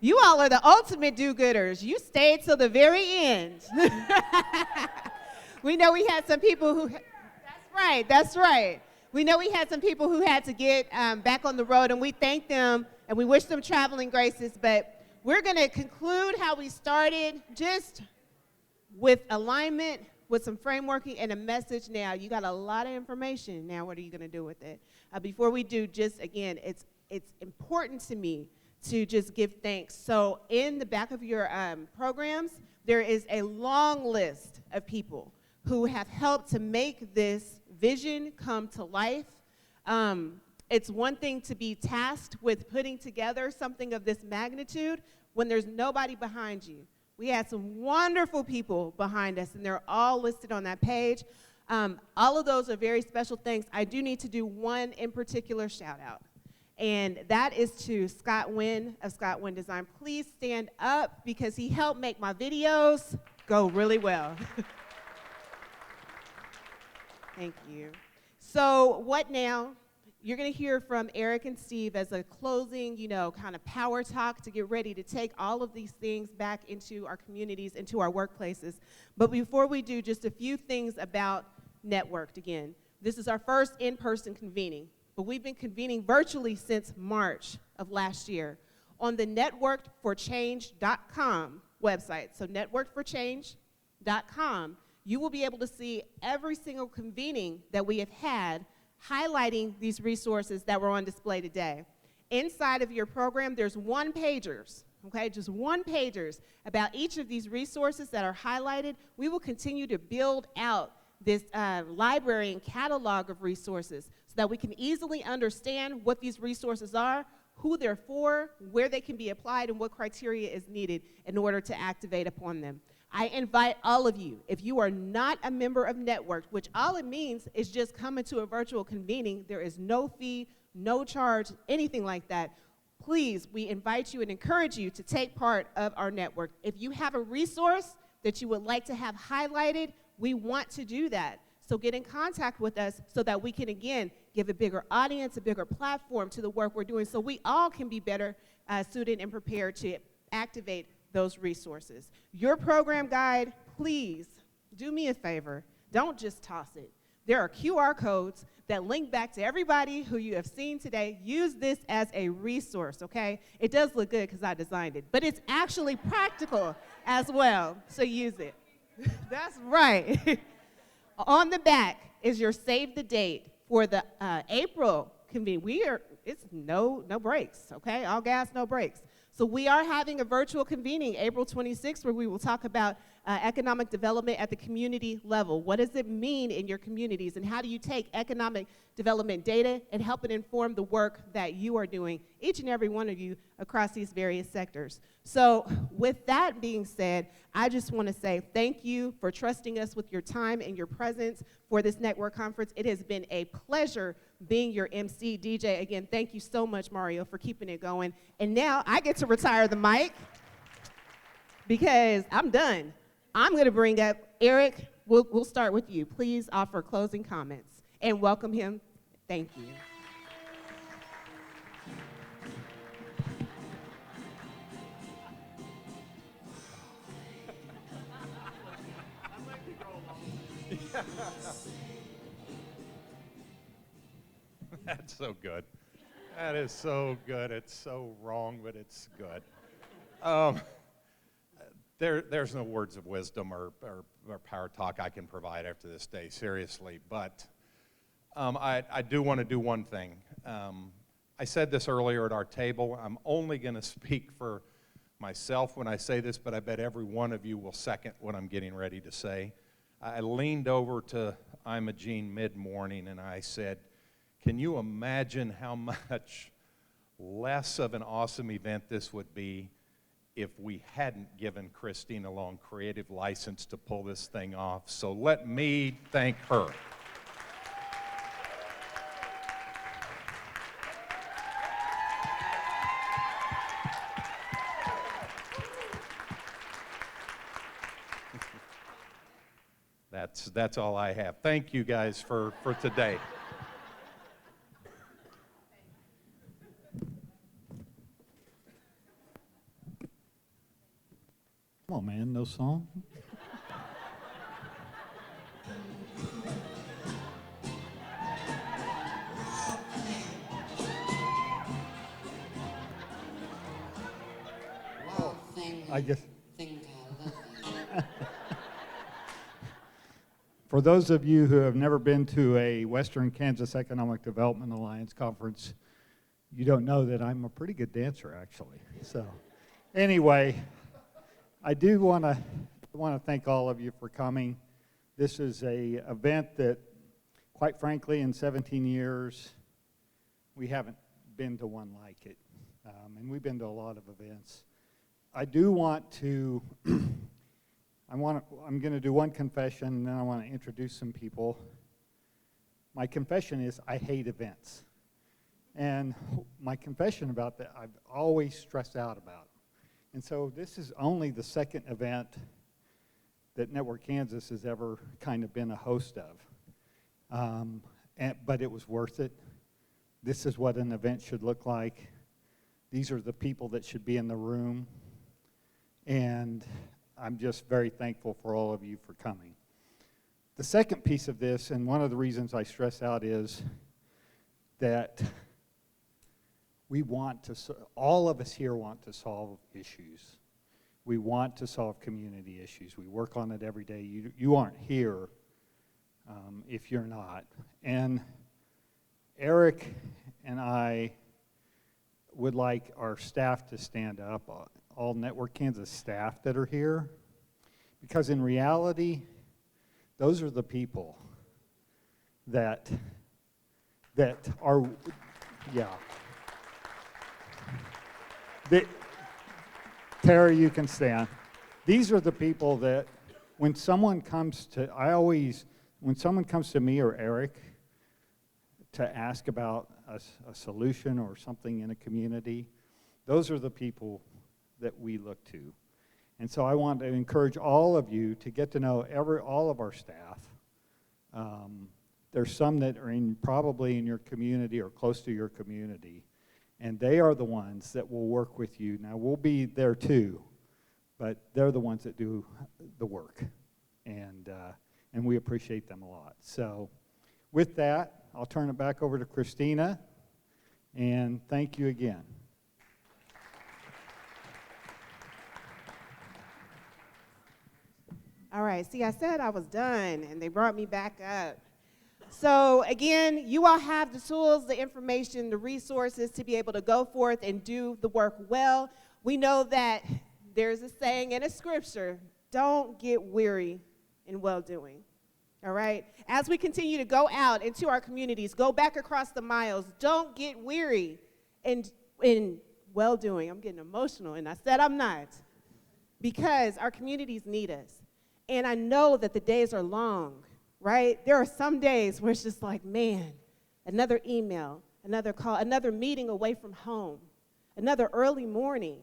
You all are the ultimate do-gooders. You stayed till the very end. We know we had some people who, that's right. We know we had some people who had to get back on the road, and we thank them, and we wish them traveling graces, but we're gonna conclude how we started, just with alignment, with some frameworking and a message now. You got a lot of information. Now what are you gonna do with it? Before we do, just again, it's important to me to just give thanks. So in the back of your programs, there is a long list of people who have helped to make this vision come to life. It's one thing to be tasked with putting together something of this magnitude when there's nobody behind you. We had some wonderful people behind us, and they're all listed on that page. All of those are very special things. I do need to do one in particular shout out, and that is to Scott Wynn of Scott Wynn Design. Please stand up because he helped make my videos go really well. Thank you. So what now? You're going to hear from Eric and Steve as a closing, kind of power talk to get ready to take all of these things back into our communities, into our workplaces. But before we do, just a few things about NetWorked again. This is our first in-person convening, but we've been convening virtually since March of last year on the NetWorkedForChange.com website. So NetWorkedForChange.com, you will be able to see every single convening that we have had, highlighting these resources that were on display today. Inside of your program, there's one-pagers, okay, just one-pagers about each of these resources that are highlighted. We will continue to build out this library and catalog of resources so that we can easily understand what these resources are, who they're for, where they can be applied, and what criteria is needed in order to activate upon them. I invite all of you, if you are not a member of NetWorked, which all it means is just coming to a virtual convening, there is no fee, no charge, anything like that. Please, we invite you and encourage you to take part of our network. If you have a resource that you would like to have highlighted, we want to do that. So get in contact with us so that we can, again, give a bigger audience, a bigger platform to the work we're doing so we all can be better suited and prepared to activate those resources. Your program guide, please do me a favor. Don't just toss it. There are QR codes that link back to everybody who you have seen today. Use this as a resource, okay? It does look good because I designed it, but it's actually practical as well, so use it. That's right. On the back is your save the date for the April convene. It's no breaks, okay? All gas, no breaks. So we are having a virtual convening April 26th where we will talk about economic development at the community level. What does it mean in your communities, and how do you take economic development data and help it inform the work that you are doing, each and every one of you across these various sectors. So with that being said, I just want to say thank you for trusting us with your time and your presence for this network conference. It has been a pleasure being your MC. DJ, again, thank you so much, Mario, for keeping it going. And now I get to retire the mic because I'm done. I'm going to bring up Eric. We'll start with you. Please offer closing comments and welcome him. Thank you. That's so good. That is so good. It's so wrong, but it's good. There's no words of wisdom or power talk I can provide after this day, seriously. But I do want to do one thing. I said this earlier at our table. I'm only going to speak for myself when I say this, but I bet every one of you will second what I'm getting ready to say. I leaned over to Imogene mid-morning and I said, can you imagine how much less of an awesome event this would be if we hadn't given Christine a long creative license to pull this thing off? So let me thank her. That's all I have. Thank you guys for today. Come on, man, no song? One thing I guess. think I love you. For those of you who have never been to a Western Kansas Economic Development Alliance conference, you don't know that I'm a pretty good dancer, actually. So, anyway, I do want to thank all of you for coming. This is a event that, quite frankly, in 17 years, we haven't been to one like it, and we've been to a lot of events. I do want to. I'm going to do one confession, and then I want to introduce some people. My confession is I hate events. And my confession about that, I've always stressed out about them. And so this is only the second event that NetWorked Kansas has ever kind of been a host of. But it was worth it. This is what an event should look like. These are the people that should be in the room. And I'm just very thankful for all of you for coming. The second piece of this, and one of the reasons I stress out, is that all of us here want to solve issues. We want to solve community issues. We work on it every day. You aren't here if you're not. And Eric and I would like our staff to stand up, all NetWorked Kansas staff that are here, because in reality, those are the people that are, yeah. Terry, you can stand. These are the people that when someone comes to me or Eric to ask about a solution or something in a community, those are the people that we look to. And so I want to encourage all of you to get to know all of our staff. There's some that are probably in your community or close to your community, and they are the ones that will work with you. Now, we'll be there too, but they're the ones that do the work, and we appreciate them a lot. So with that, I'll turn it back over to Christina, and thank you again. All right, see, I said I was done, and they brought me back up. So again, you all have the tools, the information, the resources to be able to go forth and do the work well. We know that there's a saying in a scripture, don't get weary in well-doing, all right? As we continue to go out into our communities, go back across the miles, don't get weary in well-doing. I'm getting emotional, and I said I'm not, because our communities need us. And I know that the days are long, right? There are some days where it's just like, man, another email, another call, another meeting away from home, another early morning,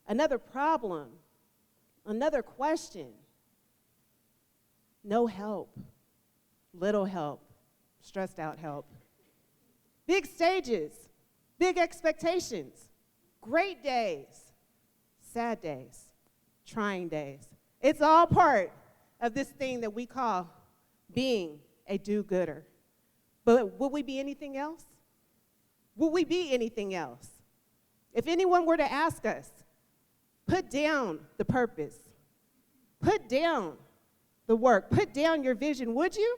another problem, another question. No help, little help, stressed out help. Big stages, big expectations, great days, sad days, trying days. It's all part of this thing that we call being a do-gooder. But would we be anything else? Would we be anything else? If anyone were to ask us, put down the purpose, put down the work, put down your vision, would you?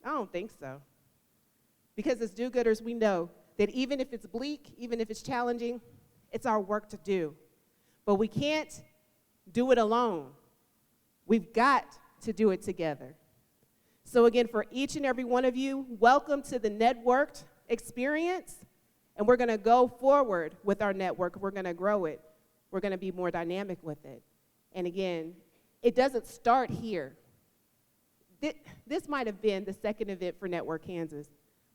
I don't think so. Because as do-gooders, we know that even if it's bleak, even if it's challenging, it's our work to do. But we can't do it alone. We've got to do it together. So again, for each and every one of you, welcome to the NetWorked experience. And we're going to go forward with our network. We're going to grow it. We're going to be more dynamic with it. And again, it doesn't start here. This might have been the second event for NetWorked Kansas.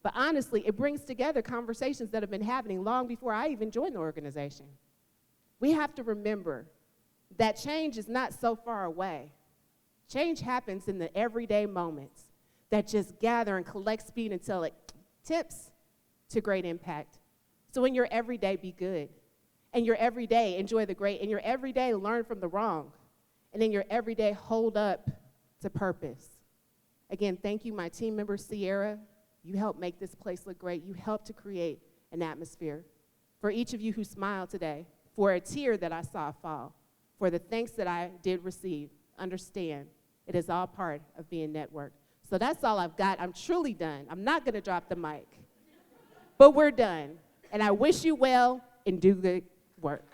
But honestly, it brings together conversations that have been happening long before I even joined the organization. We have to remember that change is not so far away. Change happens in the everyday moments that just gather and collect speed until it tips to great impact. So in your everyday, be good. And your everyday enjoy the great. And your everyday learn from the wrong. And in your everyday hold up to purpose. Again, thank you, my team member, Sierra. You helped make this place look great. You helped to create an atmosphere. For each of you who smiled today, for a tear that I saw fall, for the thanks that I did receive, understand it is all part of being networked. So that's all I've got. I'm truly done. I'm not going to drop the mic. But we're done. And I wish you well and do good work.